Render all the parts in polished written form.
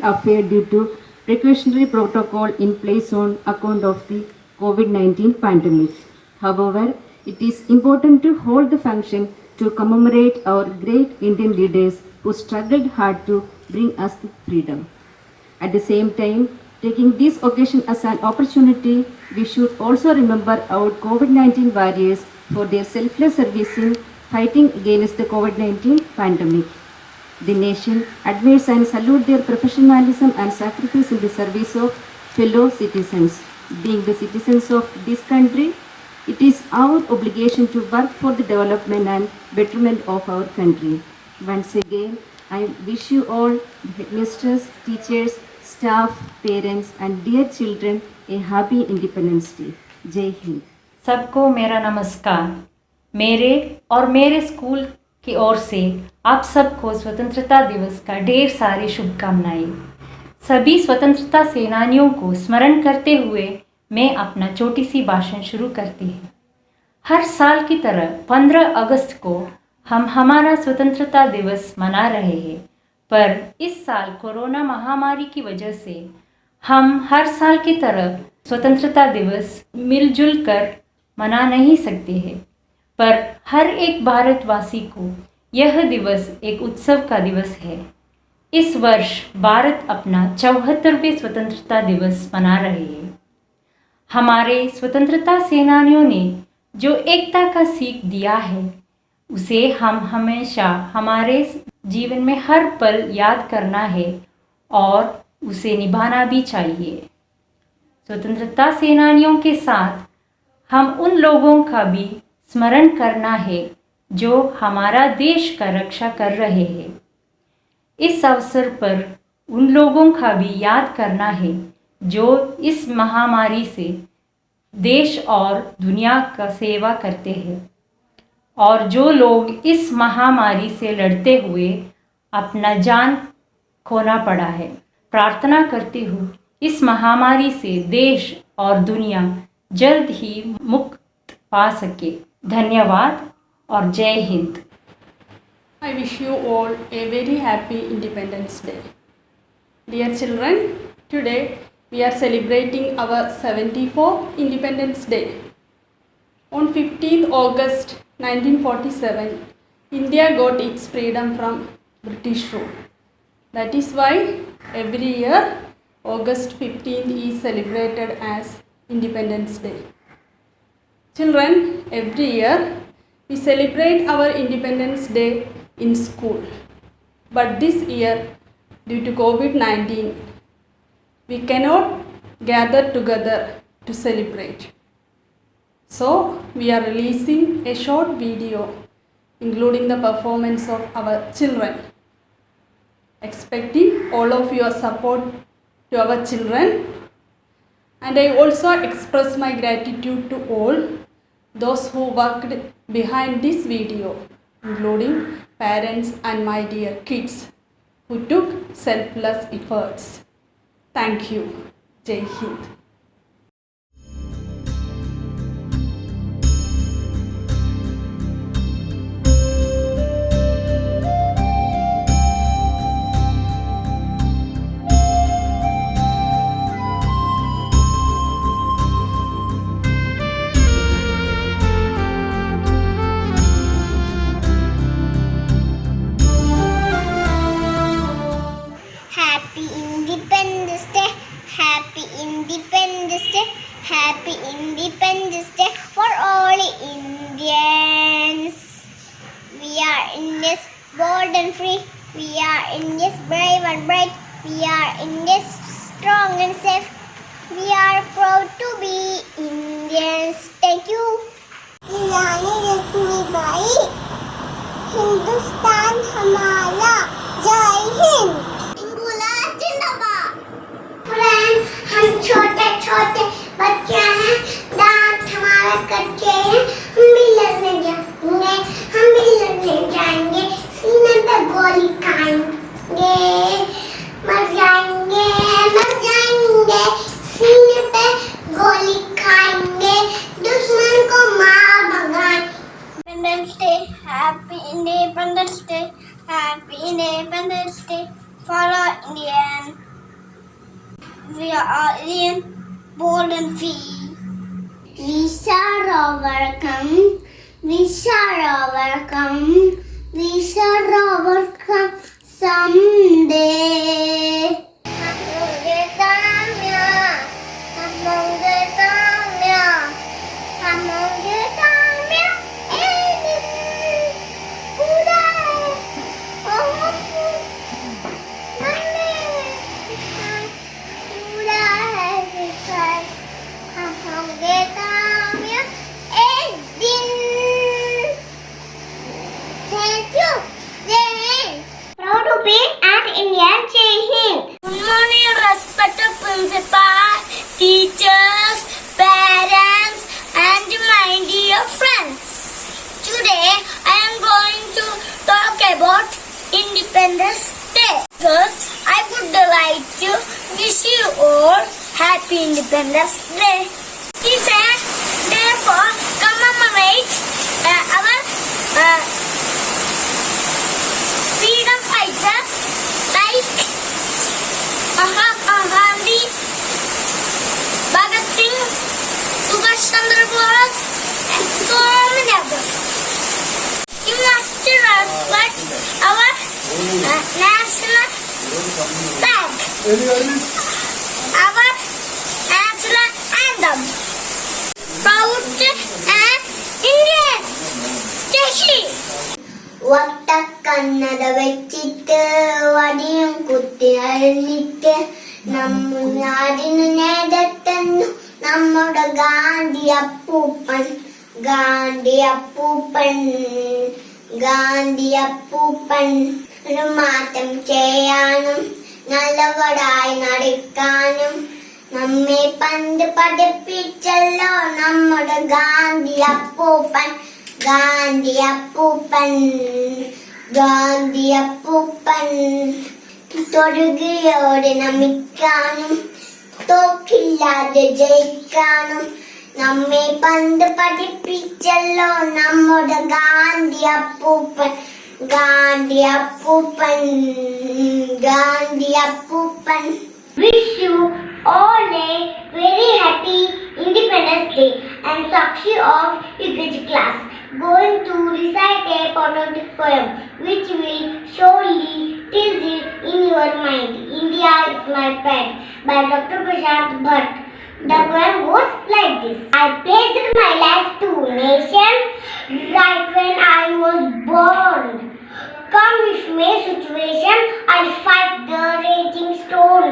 affair due to precautionary protocol in place on account of the COVID-19 pandemic. However, it is important to hold the function to commemorate our great Indian leaders who struggled hard to bring us freedom. At the same time, taking this occasion as an opportunity, we should also remember our COVID-19 warriors for their selfless service in fighting against the COVID-19 pandemic. The nation admires and salutes their professionalism and sacrifice in the service of fellow citizens. Being the citizens of this country, it is our obligation to work for the development and betterment of our country. Once again, I wish you all, headmasters, teachers, staff, parents, and dear children, a happy Independence Day. Jai Hind. सबको मेरा नमस्कार। मेरे और मेरे school की ओर से आप सबको स्वतंत्रता दिवस का ढेर सारी शुभकामनाएं। सभी स्वतंत्रता सेनानियों को स्मरण करते हुए मैं अपना छोटी सी भाषण शुरू करती हूँ। हर साल की तरह 15 अगस्त को हम हमारा स्वतंत्रता दिवस मना रहे हैं, पर इस साल कोरोना महामारी की वजह से हम हर साल की तरह स्वतंत्रता दिवस मिलजुल कर मना नहीं सकते हैं। पर हर एक भारतवासी को यह दिवस एक उत्सव का दिवस है। इस वर्ष भारत अपना 74वें स्वतंत्रता दिवस मना रहे हैं। हमारे स्वतंत्रता सेनानियों ने जो एकता का सीख दिया है, उसे हम हमेशा हमारे जीवन में हर पल याद करना है और उसे निभाना भी चाहिए। स्वतंत्रता सेनानियों के साथ हम उन लोगों का भी स्मरण करना है जो हमारा देश का रक्षा कर रहे हैं। इस अवसर पर उन लोगों का भी याद करना है जो इस महामारी से देश और दुनिया का सेवा करते हैं और जो लोग इस महामारी से लड़ते हुए अपना जान खोना पड़ा है। प्रार्थना करती हूँ इस महामारी से देश और दुनिया जल्द ही मुक्त पा सके। धन्यवाद और जय Hind. I wish you all a very happy Independence Day. Dear children, today we are celebrating our 74th Independence Day. On 15th August 1947, India got its freedom from British rule. That is why every year August 15th is celebrated as Independence Day. Children, every year we celebrate our Independence Day in school. But this year, due to COVID-19, we cannot gather together to celebrate. So, we are releasing a short video including the performance of our children. Expecting all of your support to our children. And I also express my gratitude to all those who worked behind this video, including parents and my dear kids who took selfless efforts. Thank you. Jai Hind. Happy Independence Day, Happy Independence Day, Happy Independence Day for all Indians. We are Indians bold and free, we are Indians brave and bright, we are Indians strong and safe, we are proud to be Indians. Thank you. रानी लक्ष्मीबाई, हिंदुस्तान हमारा, जय Hind. Friend, हम छोटे छोटे बच्चे हैं, दांत हमारे कच्चे हैं, हम भी लड़ने जाएंगे, सीने पे गोली खाएंगे, मर जाएंगे, सीने पे गोली खाएंगे, दुश्मन को मार भगाएंगे। Independence Day, Happy Independence Day, Happy Independence Day for all Indians. bold and free. We shall overcome. We shall overcome. We shall overcome someday. Thank you. Jai Hind. Proud to be an Indian. Jai Hind. Good morning, respected principal, teachers, parents, and my dear friends. Today, I am going to talk about Independence Day. First, I would like to wish you all Happy Independence Day. It is a day for commemorate our freedom fighters like Mahatma Gandhi, Bhagat Singh, Subhash Chandra Bose, and so many others. You must respect our national flag, our national anthem. Proud and Indian. Jai Hind. വട്ടക്കണ്ണട വെച്ചിട്ട് വടിയും കുത്തി അഴിഞ്ഞിട്ട് നമ്മുടെ നാടിനു നേടത്തുന്നു നമ്മുടെ ഗാന്ധി അപ്പൂപ്പൻ ഗാന്ധി അപ്പൂപ്പൻ ഗാന്ധി അപ്പൂപ്പൻ ഒരു മാറ്റം ചെയ്യാനും നല്ലവരായി നടക്കാനും നമ്മെ പണ്ട് പഠിപ്പിച്ചല്ലോ നമ്മുടെ ഗാന്ധി അപ്പൂപ്പൻ ഗാന്ധി അപ്പൂപ്പൻ ഗാന്ധി അപ്പൂപ്പൻ തൊടുകയോടെ നമിക്കാനും തോക്കില്ലാതെ ജയിക്കാനും നമ്മെ പണ്ട് പഠിപ്പിച്ചല്ലോ നമ്മുടെ ഗാന്ധി അപ്പൂപ്പൻ ഗാന്ധി അപ്പൂപ്പൻ ഗാന്ധി അപ്പൂപ്പൻ. Wish you all a very happy Independence Day. And Sakshi of UKG class going to recite a patriotic poem which will surely tilt it in your mind. India is my pride by Dr. Prashant Bhatt. The poem goes like this. I pledged my life to nation right when I was born. Come with me situation, I'll fight the raging storm.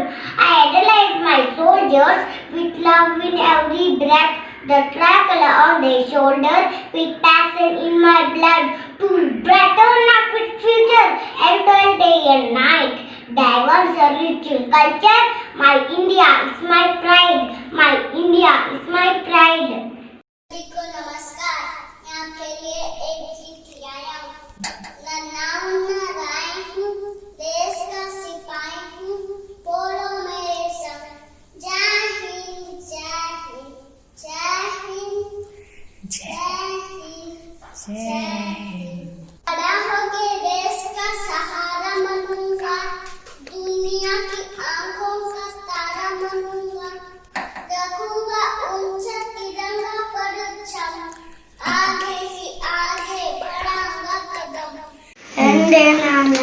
I idolize my soldiers with love in every breath. The tricolor on their shoulder with passion in my blood. To brighten up with future, enter day and night. Diverse ritual culture, my India is my pride. My India is my pride. नमस्कार. यहाँ के लिए एक गीत गाया हूँ. मैं नाम नारायण हूँ, देश का सिपाही हूँ, बोलो मेरे संग. जय हिंद, जय हिंद, जय हिंद, जय हिंद, जय हिंद. बड़ा होके देश का सहारा बनूंगा, दुनिया की आंखों का तारा बनूंगा. रखूंगा ऊंचा तिरंगा परचम, आगे ही आगे बढ़ाऊंगा कदम. എന്റെ നാട്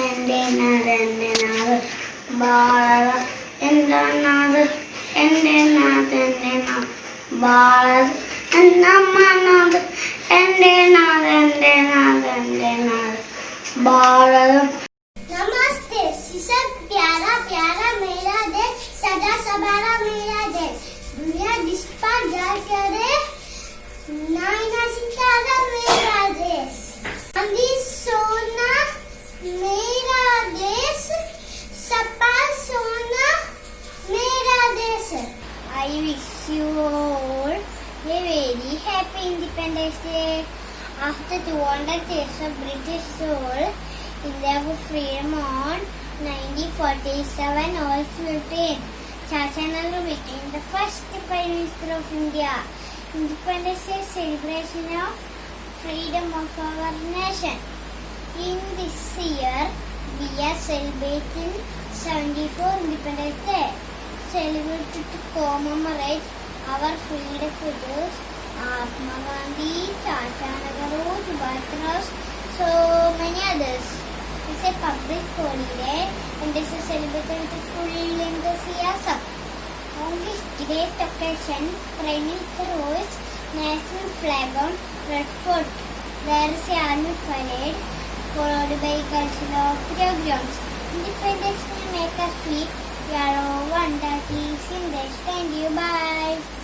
ഭാരത് എന്റെ നാട് ഭാരത് എന്നമ്മ നാട് എന്റെ നാട് ഭാരതം. नमस्ते शीर्षक प्यारा प्यारा मेरा देश सदा सवारा मेरा देश दुनिया जिस पर जा करे नाइना सितारा मेरा देश चांदी सोना मेरा देश सपा सोना मेरा देश. I wish you all a very happy Independence Day. After 200 years of British rule, India was freedom on 1947 August 15. Chachanar became the first Prime Minister of India. Independence Day celebration of freedom of our nation. In this year, we are celebrating 74 Independence Day, celebrated to commemorate our freedom fighters, Mahatma Gandhi, Chacha Nehru, Subhash Chandra Bose, so many others. It's a public holiday and this is celebrated with full enthusiasm. On this great occasion, Prime Minister hoists national flag on Red Fort. There is a annual parade followed by cultural programs. Independence will make us feel we are all one that is in this. Thank you. Bye.